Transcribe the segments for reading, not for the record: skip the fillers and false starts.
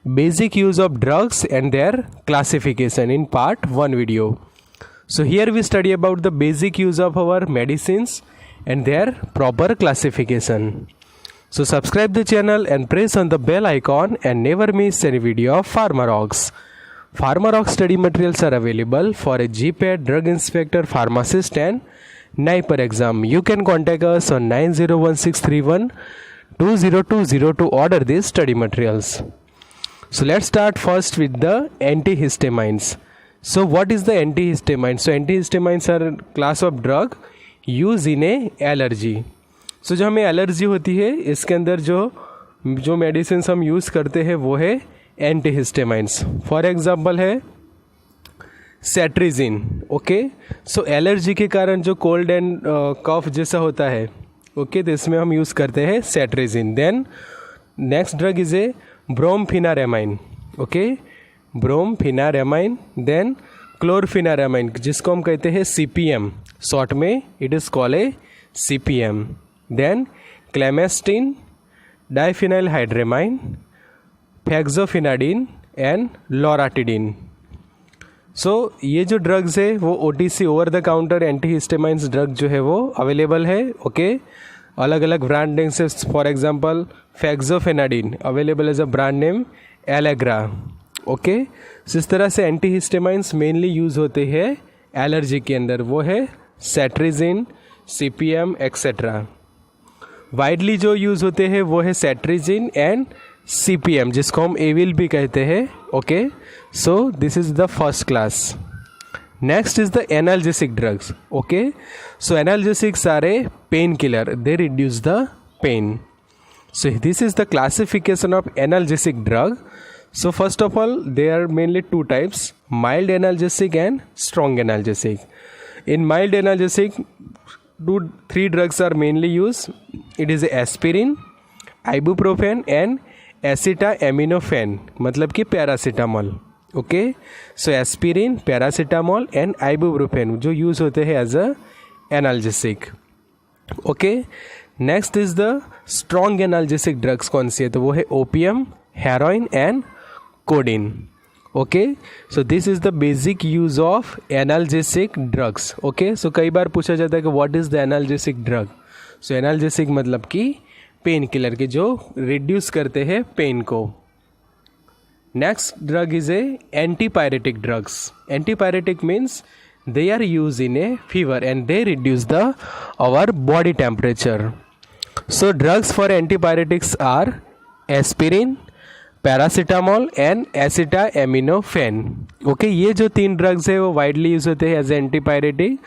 basic use of drugs and their classification in part 1 video. So here we study about the basic use of our medicines and their proper classification. So subscribe the channel and press on the bell icon and never miss any video of PharmaRocks. PharmaRocks study materials are available for a GPAT, drug inspector, pharmacist and NIPER exam. You can contact us on 9016312020 to order these study materials. So let's start first with the antihistamines. So what is the antihistamine? So antihistamines are a class of drug used in a allergy. So जो हमें allergy होती है इसके अंदर जो medicine हम use करते हैं वो है एंटीहिस्टामाइन्स. फॉर एग्जांपल है सेट्रिजिन. ओके, सो एलर्जी के कारण जो कोल्ड एंड कफ जैसा होता है, ओके, तो इसमें हम यूज़ करते हैं cetirizine. Then next drug is a brompheniramine. Okay, brompheniramine. Then chlorpheniramine जिसको हम कहते हैं CPM, शॉर्ट में it is called a CPM. Then clemastine, diphenhydramine, fexofenadine and loratadine. So ये जो ड्रग्स है वो OTC over the counter antihistamines drug जो है वो अवेलेबल है. ओके, अलग अलग ब्रांड नेम से. For example fexofenadine available as a brand name Allegra. Okay, इस तरह से एंटीहिस्टामाइन्स मेनली यूज़ होते हैं एलर्जी के अंदर. वो है सेट्रिजिन, CPM एक्सेट्रा. वाइडली जो यूज़ होते हैं वो है सेट्रिजिन एंड CPM जिसको हम एविल भी कहते हैं. Okay, so this is the first class. Next is the analgesic drugs. Okay, so analgesics are a pain killer, they reduce the pain. So this is the classification of analgesic drug. So first of all, there are mainly two types, mild analgesic and strong analgesic. In mild analgesic, three drugs are mainly used. It is aspirin, ibuprofen and acetaminophen, मतलब कि paracetamol. Okay, so aspirin, paracetamol and ibuprofen जो use होते हैं as a analgesic. Okay, next is the strong analgesic drugs. कौन सी है? तो वो है opium, heroin and codeine. Okay, so this is the basic use of analgesic drugs. Okay, so कई बार पूछा जाता है कि what is the analgesic drug. So analgesic मतलब कि पेन किलर के जो रिड्यूस करते हैं पेन को. Next drug is A antipyretic drugs. Antipyretic means they are used in a fever and they reduce our body temperature. So drugs for antipyretics are aspirin, paracetamol and acetaminophen. Okay, ये जो तीन drugs है वो widely use होते हैं as antipyretic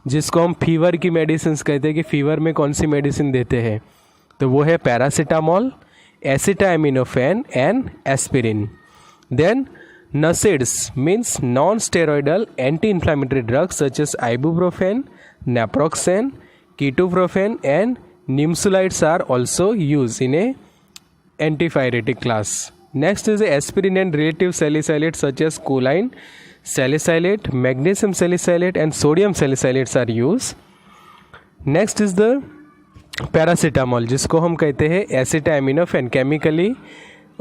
जिसको हम fever की मेडिसिन कहते हैं कि फीवर में कौन सी मेडिसिन देते हैं. तो वो है paracetamol, acetaminophen and aspirin. Then NSAIDs means non-steroidal anti-inflammatory drugs such as ibuprofen, naproxen, ketoprofen and nimesulides are also used in a antipyretic class. Next is aspirin and relative salicylates such as choline salicylate, magnesium salicylate and sodium salicylates are used. Next is the paracetamol जिसको हम कहते हैं acetaminophen. Chemically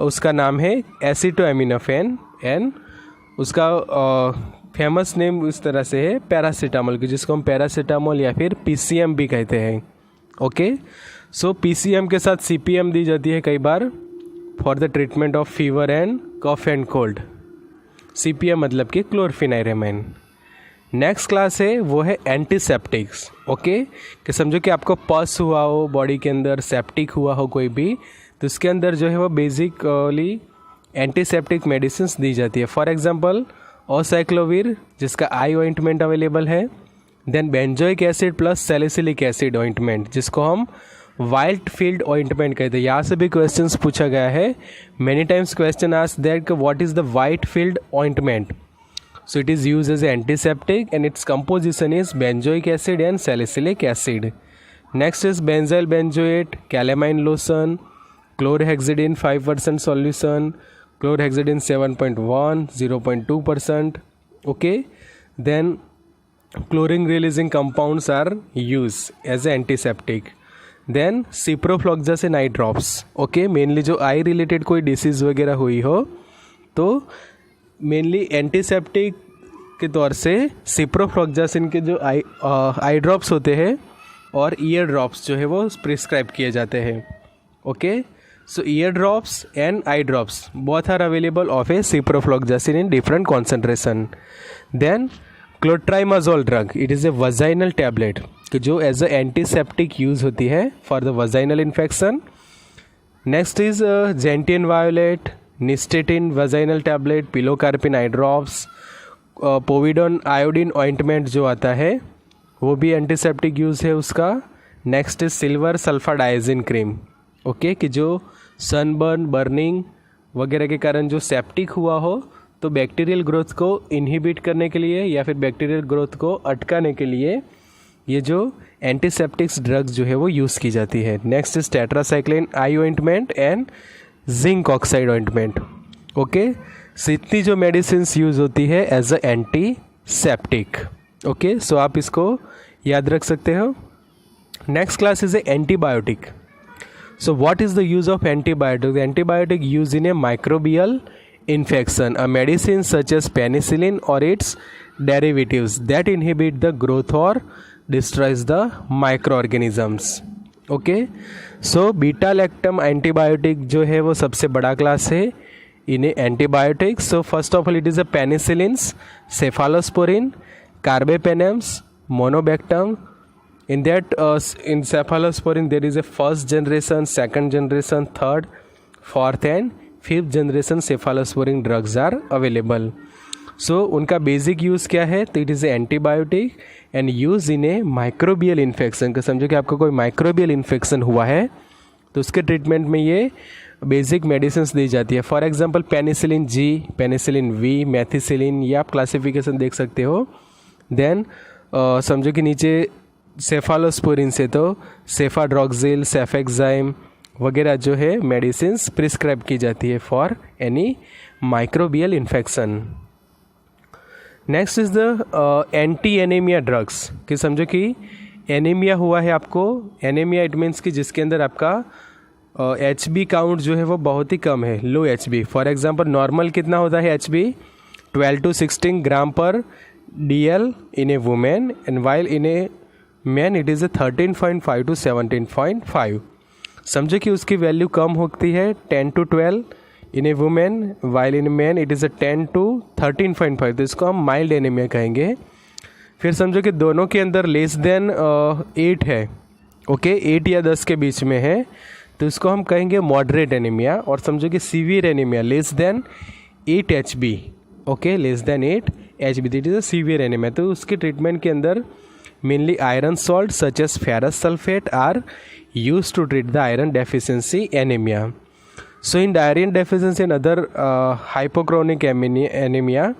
उसका नाम है acetaminophen and उसका famous name इस तरह से है पैरासीटामोल की जिसको हम पैरासीटामोल या फिर PCM भी कहते हैं. ओके, सो PCM के साथ CPM दी जाती है कई बार for the treatment of fever and cough and cold. CPM मतलब कि क्लोरफेनारामाइन. नेक्स्ट क्लास है वो है एंटीसेप्टिक्स. ओके, कि समझो कि आपको पस हुआ हो बॉडी के अंदर, सेप्टिक हुआ हो कोई भी, तो उसके अंदर जो है वो बेसिकली एंटीसेप्टिक मेडिसिन दी जाती है. फॉर एग्जांपल ओसाइक्लोविर जिसका आई ऑइंटमेंट अवेलेबल है. Then benzoic acid plus salicylic acid ointment जिसको हम वाइल्ड फील्ड ऑइंटमेंट कहते हैं. यहाँ से भी क्वेश्चंस पूछा गया है. Many times question ask that what is the Whitfield ointment. So it is use as antiseptic and its composition is benzoic acid and salicylic acid. Next is benzyl benzoate, calamine lotion, chlorhexidine 5% solution, chlorhexidine 7.1, 0.2%. Okay, then chlorine releasing compounds are used as an antiseptic. Then ciprofloxacin eye drops, okay. Mainly जो eye related कोई disease वगैरह हुई हो तो mainly antiseptic के तौर से ciprofloxacin के जो आई ड्रॉप्स होते हैं और ईयर ड्रॉप्स जो है वो प्रिस्क्राइब किए जाते हैं, okay. So ear drops and eye drops both are available of a ciprofloxacin in different concentration. Then clotrimazole drug, it is a vaginal tablet कि जो एज अ एंटीसेप्टिक यूज़ होती है for the vaginal infection. Next is gentian violet, nystatin vaginal tablet, pilocarpine eye drops, povidone iodine ointment जो आता है वो भी antiseptic use है उसका। Next is silver sulfadiazine cream, okay, कि जो सनबर्न बर्निंग वगैरह के कारण जो सेप्टिक हुआ हो तो बैक्टीरियल ग्रोथ को इनहिबिट करने के लिए या फिर बैक्टीरियल ग्रोथ को अटकाने के लिए ये जो एंटीसेप्टिक्स ड्रग्स जो है वो यूज़ की जाती है। Next is tetracycline eye ointment and zinc oxide ointment, okay. So इतनी जो मेडिसिन यूज़ होती है as a antiseptic, okay. So आप इसको याद रख सकते हो। Next class is a antibiotic. So what is the use of antibiotic? The antibiotic used in a microbial infection, a medicine such as penicillin or its derivatives that inhibit the growth or destroys the microorganisms. Okay, so beta lactam antibiotic जो है वो सबसे बड़ा class है in antibiotics. So first of all it is a penicillins, cephalosporin, carbapenems, monobactam. In that in cephalosporin there is a first generation, second generation, third, fourth and fifth generation cephalosporin drugs are available. So उनका basic use क्या है? तो it is A antibiotic and use in A microbial infection. का समझो कि आपको कोई microbial infection हुआ है तो उसके ट्रीटमेंट में ये बेसिक मेडिसिन दी जाती है। For example penicillin G, penicillin V, methicillin, ये आप क्लासिफिकेशन देख सकते हो। देन समझो कि नीचे सेफालोस्पोरिन से तो सेफाड्रॉक्सिल, सेफेक्साइम वगैरह जो है मेडिसिन प्रिस्क्राइब की जाती है for any microbial infection. Next is the anti anaemia drugs. कि समझो कि एनीमिया हुआ है आपको, एनीमिया इट मीन्स कि जिसके अंदर आपका एच बी काउंट जो है वो बहुत ही कम है, low H B. For example normal कितना होता है एच बी? 12 to 16 ग्राम पर DL in A women and while in a man it is A 13.5 to 17.5। समझो कि उसकी वैल्यू कम होती है 10 to 12 in A women, while in man it is A 10 to 13.5, तो इसको हम माइल्ड एनीमिया कहेंगे। फिर समझो कि दोनों के अंदर लेस देन 8 है, ओके, 8 या 10 के बीच में है, तो इसको हम कहेंगे मॉडरेट एनीमिया। और समझो कि severe anaemia less than 8 HB, okay, less than 8 HB, it is a severe anaemia. तो उसके ट्रीटमेंट के अंदर mainly iron salt such as ferrous sulphate are use to treat the iron deficiency anaemia. So in iron deficiency and other hypochromic anaemia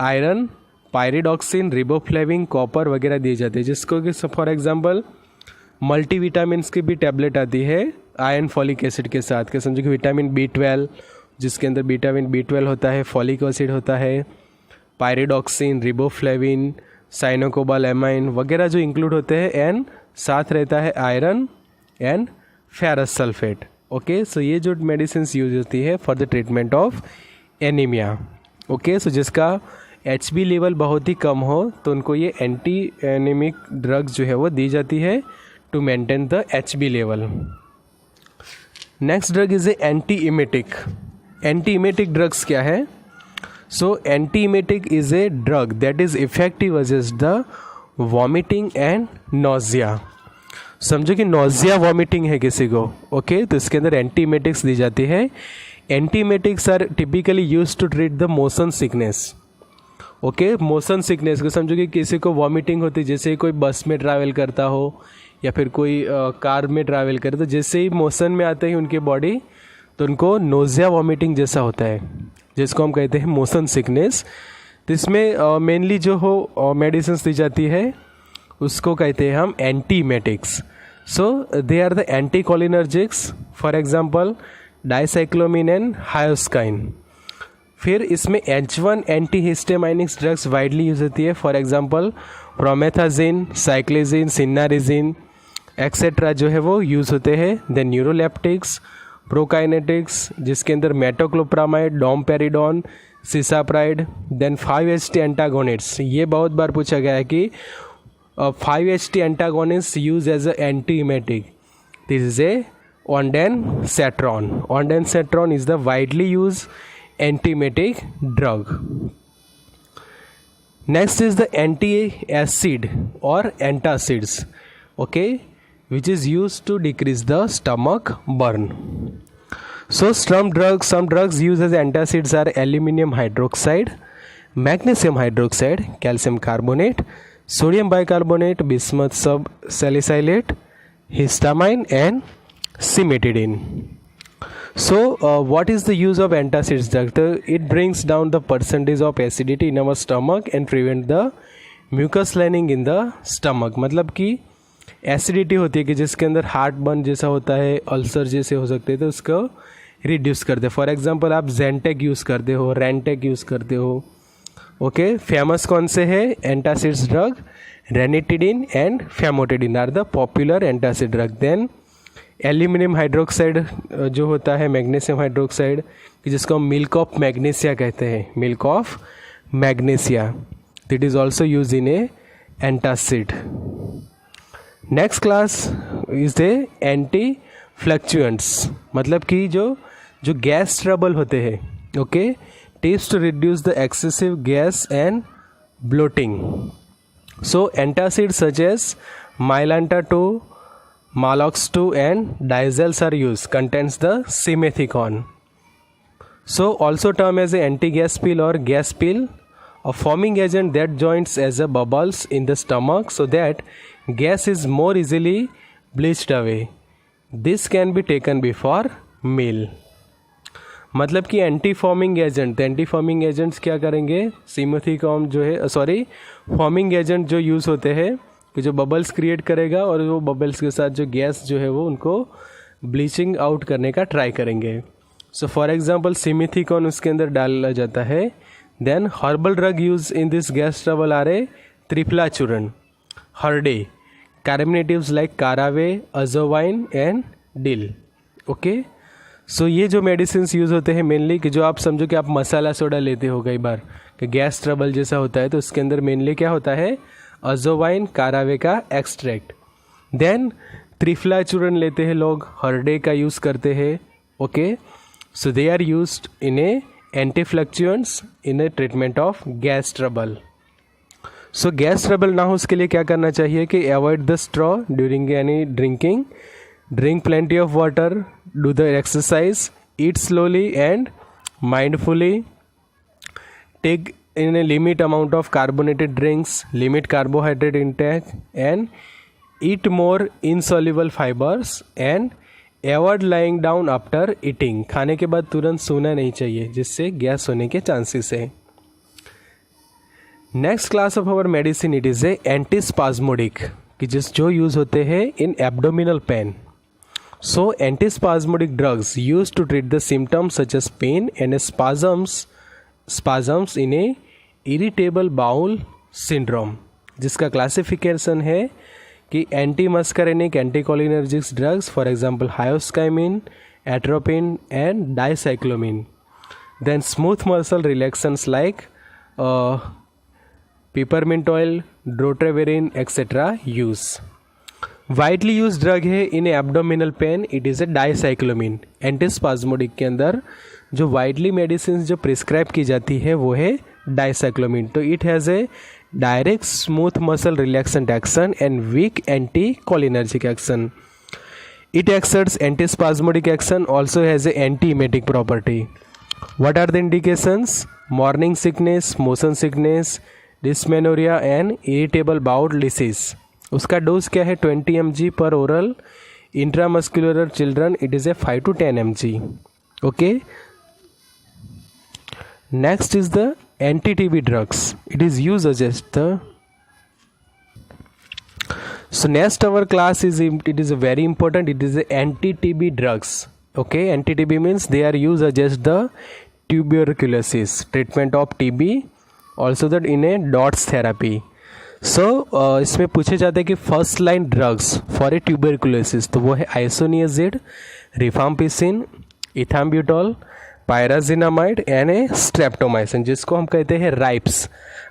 iron, pyridoxine, riboflavin, copper वगैरह दिए जाते हैं, जिसको कि फॉर एग्जांपल मल्टीविटामिन्स की भी टैबलेट आती है आयरन फॉलिक एसिड के साथ। के समझो कि विटामिन B12 जिसके अंदर विटामिन B12 होता है, फॉलिक एसिड होता है, पायरिडॉक्सिन, रिबोफ्लेविन, साइनोकोबालामाइन वगैरह जो इंक्लूड होते हैं, एंड साथ रहता है iron and ferrous sulphate. Okay, so ये जो मेडिसिन यूज होती है for the treatment of anaemia. Okay, so जिसका HB लेवल बहुत ही कम हो तो उनको ये एंटी एनीमिक ड्रग्स जो है वो दी जाती है to maintain the HB level. Next drug is a anti emetic. Anti emetic drugs क्या है? So anti emetic is a drug that is effective against the vomiting and nausea. समझो कि नोजिया वॉमिटिंग है किसी को, ओके, तो इसके अंदर एंटी इमेटिक्स दी जाती है। Anti emetics are typically use to treat the motion sickness. Okay, motion sickness को समझो कि किसी को वॉमिटिंग होती है, जैसे कोई बस में ट्रैवल करता हो या फिर कोई कार में ट्रैवल करे, तो जैसे ही मोशन में आते ही उनकी बॉडी, तो उनको नोजिया वॉमिटिंग जैसा होता है, जिसको हम कहते हैं मोशन सिकनेस। तो इसमें मेनली जो हो मेडिसिन दी जाती है उसको कहते हैं हम anti emetics. So they are the anti cholinergics, for example dicyclomine and hyoscine. फिर इसमें H1 anti histaminics drugs widely use होती है, for example promethazine, cyclizine, cinnarizine, etcetera जो है वो यूज़ होते हैं। देन न्यूरोलेप्टिक्स, प्रोकाइनेटिक्स जिसके अंदर metoclopramide, domperidone, cisapride. Then 5-HT antagonists, ये बहुत बार पूछा गया है कि 5-HT antagonist use as a antiemetic, this is a ondansetron. Ondansetron is the widely used antiemetic drug. Next is the antiacid or antacids, okay, which is used to decrease the stomach burn. So some drugs used as antacids are aluminum hydroxide, magnesium hydroxide, calcium carbonate, sodium bicarbonate, bismuth subsalicylate, histamine and cimetidine. So what is the use of antacids drug? It brings down the percentage of acidity in our stomach and prevent the mucus lining in the stomach. मतलब कि acidity होती है कि जिसके अंदर heart burn जैसा होता है, अल्सर जैसे हो सकते हैं, तो उसको रिड्यूस करते हैं. फॉर एग्जांपल आप जेंटेक यूज़ करते हो, रेंटेक यूज़ करते हो. ओके, फेमस कौन से है antacids drug? Ranitidine and famotidine are the popular antacid drug. Then aluminium hydroxide जो होता है, मैग्नीशियम हाइड्रोक्साइड, कि जिसको हम मिल्क ऑफ मैग्नीसिया कहते हैं, milk of magnesia, that is also use in a antacid. Next class is the anti flatulents, मतलब कि जो गैस ट्रबल होते हैं, okay, tips to reduce the excessive gas and bloating. So antacid such as Mylanta 2, Maalox 2 and Diazels are used, contains the simethicone. So also termed as an anti-gas pill or gas pill, a foaming agent that joins as a bubbles in the stomach so that gas is more easily bleached away. This can be taken before meal. मतलब कि anti forming agent, anti forming agents क्या करेंगे? सिमेथिकॉन जो है, sorry, forming agent जो use होते हैं कि जो बबल्स क्रिएट करेगा और वो बबल्स के साथ जो गैस जो है वो उनको ब्लीचिंग आउट करने का ट्राई करेंगे. सो फॉर एग्जांपल सिमेथिकॉन उसके अंदर डाला जाता है. Then herbal drug use in this gas trouble are a त्रिफ्लाचुरन, हर्डे, carminatives like caraway, ajwain and dill. Okay, so ये जो मेडिसिन यूज़ होते हैं मेनली, कि जो आप समझो कि आप मसाला सोडा लेते हो कई बार कि गैस ट्रबल जैसा होता है, तो उसके अंदर मेनली क्या होता है? अजोवाइन, कारावे का एक्सट्रैक्ट. देन त्रिफ्लाचुरन लेते हैं लोग, हर्डे का यूज़ करते हैं. Okay, so they are used in a anti flatulents in a treatment of gas trouble. So gas trouble ना हो उसके लिए क्या करना चाहिए कि avoid the straw during any drinking, drink plenty of water, do the exercise, eat slowly and mindfully, take in a limit amount of carbonated drinks, limit carbohydrate intake and eat more insoluble fibers and avoid lying down after eating. खाने के बाद तुरंत सोना नहीं चाहिए जिससे gas होने के चांसेस है. Next class of our medicine it is a antispasmodic, कि जो यूज़ होते हैं in abdominal pain. So antispasmodic drugs use to treat the symptoms such as pain and spasms in a irritable bowel syndrome, जिसका classification है कि anti muscarinic, anticholinergics drugs, for example hyoscyamine, atropine and dicyclomine. Then smooth muscle relaxants like peppermint oil, drotaverine etcetera use. Widely use drug है in abdominal pen, it is A dicyclomine. Antispasmodic के अंदर जो widely medicine जो prescribe की जाती है वो है डाइसाइक्लोमिन. तो it has a direct smooth muscle relaxant action and weak anti cholinergic action. It exerts antispasmodic action, also has a antiemetic property. What are the indications? Morning sickness, motion sickness, dysmenorrhoea and irritable bowel disease. उसका dose क्या है? 20 mg per oral. Intramuscular children it is a 5 to 10 mg. Okay, next is the anti-TB drugs. It is used as the, so next our class is, it is very important, it is the anti-TB drugs. Okay, anti-TB means they are used as the tuberculosis treatment of TB, also that in a DOTS therapy. इसमें पूछे जाते हैं कि first line drugs for a tuberculosis, तो वो है isoniazid, rifampicin, ethambutol, pyrazinamide and A streptomycin, जिसको हम कहते हैं राइप्स,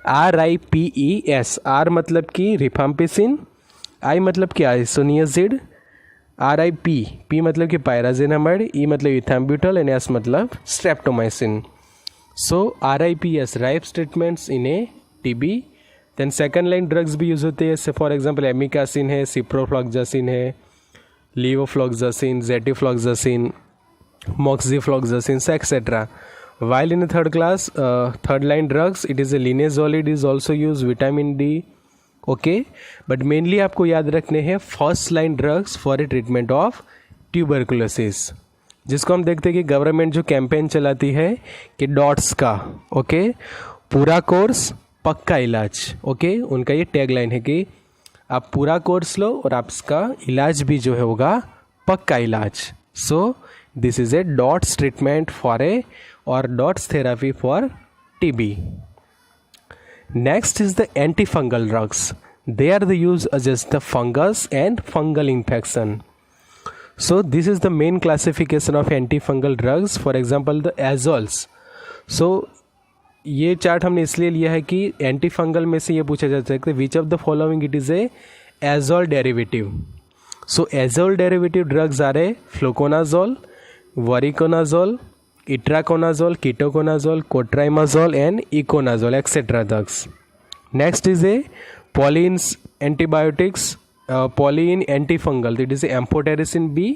RIPES। आर मतलब कि रिफाम्पिसिन, आई मतलब कि आइसोनियाजिड, RIP मतलब कि पायराजिनामाइड, ई मतलब इथाम्ब्यूटॉल एंड एस मतलब streptomycin. So RIPS RIPS treatments in a TB। Then second line drugs भी यूज़ होते हैं, जैसे फॉर एग्जांपल एमिकासिन है, सिप्रोफ्लॉक्सासिन है, levofloxacin, gatifloxacin, moxifloxacin etcetera. While in the third class, third line drugs, it is a linezolid is also used, vitamin D, okay. But mainly आपको याद रखने हैं first line drugs for a treatment of tuberculosis, जिसको हम देखते हैं कि government जो कैंपेन चलाती है कि डॉट्स का, ओके, पूरा कोर्स पक्का इलाज, ओके। उनका ये टैग लाइन है कि आप पूरा कोर्स लो और आपका इलाज भी जो है होगा पक्का इलाज। So this is a DOTS treatment for a और DOTS therapy for TB. Next is the antifungal drugs. They are the use against the fungus and fungal infection. So this is the main classification of antifungal drugs. For example, the azoles. So ये chart हमने इसलिए लिया है कि antifungal में से ये पूछा जा सकता है which of the following it is a azole derivative. So azole derivative drugs are a fluconazole, voriconazole, itraconazole, ketoconazole, clotrimazole and econazole etcetera drugs. Next is a polyenes antibiotics, polyene antifungal, it is amphotericin B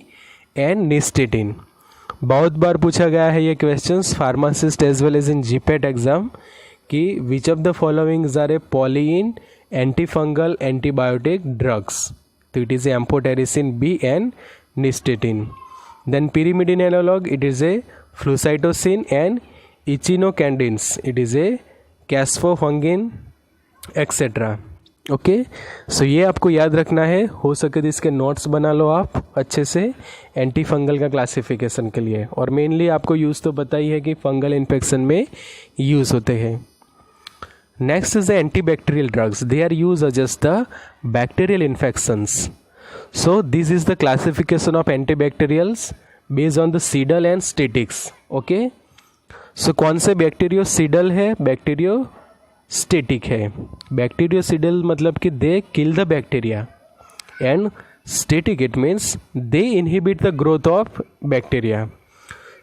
and nystatin. बहुत बार पूछा गया है ये questions pharmacist as well as in GPAT exam कि which of the followings are a polyene antifungal antibiotic drugs, तो it is amphotericin B and nystatin. Then pyrimidine analogue, it is a flucytosine and echinocandins, it is a caspofungin etcetera, okay. So ये आपको याद रखना है, हो सके तो इसके नोट्स बना लो आप अच्छे से एंटी फंगल का क्लासिफिकेशन के लिए। और मेनली आपको यूज़ तो पता ही है कि फंगल इन्फेक्शन में यूज़ होते हैं। Next is the antibacterial drugs, they are use against the bacterial infections. So this is the classification of antibacterials based on the cidal and statics, okay. So कौन से bactericidal है, bacteriostatic है। Bactericidal मतलब कि they kill the bacteria and static it means they inhibit the growth of bacteria.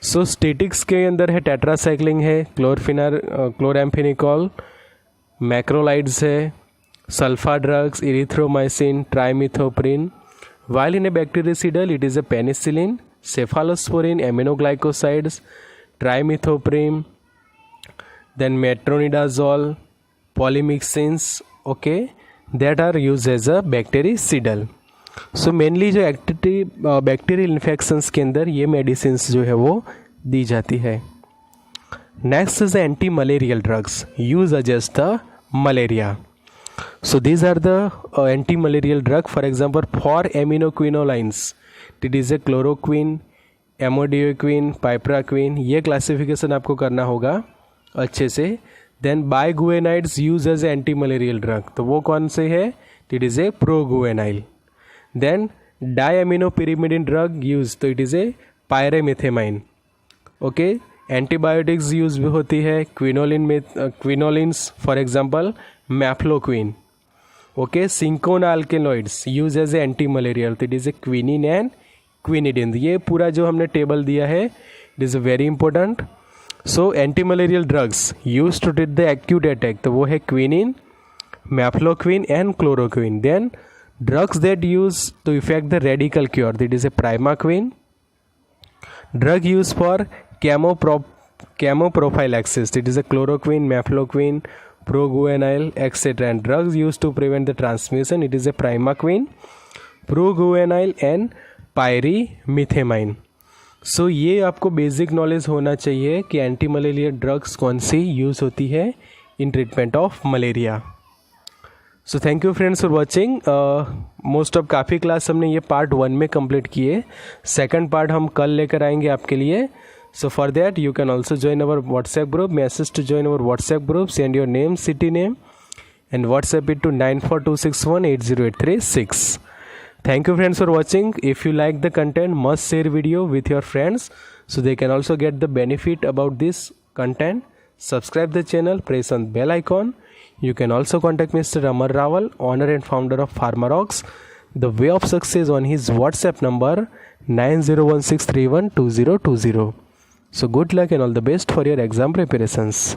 So statics के अंदर है tetracycline है, क्लोराम्फेनिकॉल, मैक्रोलाइड्स है, sulfa drugs, erythromycin, trimethoprim. While in a bactericidal, it is a penicillin, cephalosporin, aminoglycosides, trimethoprim, then metronidazole, polymyxins, okay, that are used as a bactericidal. So mainly जो bacterial infections के अंदर ये medicines जो है वो दी जाती है। Next is the anti malarial drugs use against the malaria. So these are the anti-malarial drug. For example, for aminoquinolines, it is a chloroquine, amodiaquine, pipraquine. ये क्लासिफिकेशन आपको करना होगा अच्छे से। Then biguanides use as anti-malarial drug. तो वो कौन से है? It is a proguanil. Then diaminopyrimidine drug used, तो it is a pyrimethamine. Okay. Antibiotics use भी होती है, quinolines for example mefloquine, okay. Cinchona alkaloids use as a anti malarial, तो it is a quinine and quinidine. ये पूरा जो हमने table दिया है it is very important. So anti malarial drugs use to treat the acute attack, तो वो है quinine, mefloquine and chloroquine. Then drugs that use to effect the radical cure, it is a primaquine. Drug use for chemoprophylaxis, it is a chloroquine, mefloquine, proguanil, etc. And drugs used to prevent the transmission, it is a primaquine, proguanil and pyrimethamine. सो ये आपको basic knowledge होना चाहिए कि anti malaria drugs कौन सी use होती है in treatment of malaria. So thank you friends for watching. Most of काफ़ी class हमने ये पार्ट 1 में कंप्लीट किए, सेकंड पार्ट हम कल लेकर आएंगे आपके लिए। So for that you can also join our WhatsApp group. Message to join our WhatsApp group, send your name, city name and WhatsApp it to 9426180836. Thank you friends for watching. If you like the content, must share video with your friends so they can also get the benefit about this content. Subscribe the channel, press on bell icon. You can also contact Mr. Amar Rawal, owner and founder of Pharmarox, the way of success, on his WhatsApp number 9016312020. So good luck and all the best for your exam preparations.